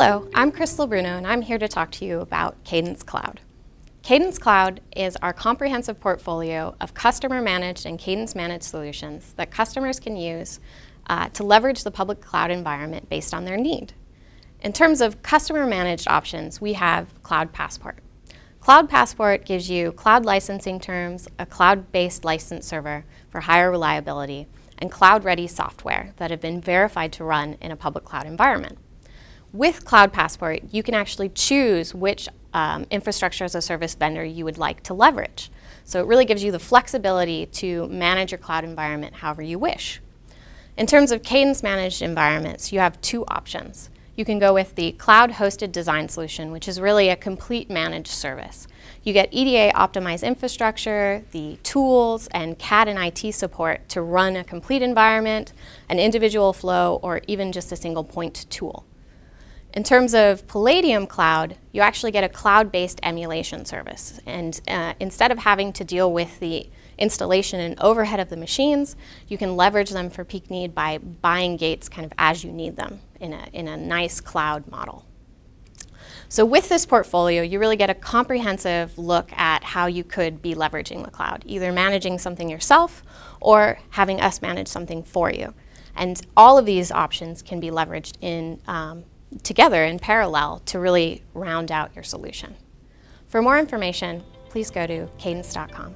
Hello, I'm Crystle Bruno, and I'm here to talk to you about Cadence Cloud. Cadence Cloud is our comprehensive portfolio of customer-managed and Cadence-managed solutions that customers can use to leverage the public cloud environment based on their need. In terms of customer-managed options, we have Cloud Passport. Cloud Passport gives you cloud licensing terms, a cloud-based license server for higher reliability, and cloud-ready software that have been verified to run in a public cloud environment. With Cloud Passport, you can actually choose which infrastructure as a service vendor you would like to leverage. So it really gives you the flexibility to manage your cloud environment however you wish. In terms of Cadence managed environments, you have two options. You can go with the cloud-hosted design solution, which is really a complete managed service. You get EDA optimized infrastructure, the tools, and CAD and IT support to run a complete environment, an individual flow, or even just a single point tool. In terms of Palladium Cloud, you actually get a cloud-based emulation service. And instead of having to deal with the installation and overhead of the machines, you can leverage them for peak need by buying gates kind of as you need them in a nice cloud model. So with this portfolio, you really get a comprehensive look at how you could be leveraging the cloud, either managing something yourself or having us manage something for you. And all of these options can be leveraged together in parallel to really round out your solution. For more information, please go to cadence.com.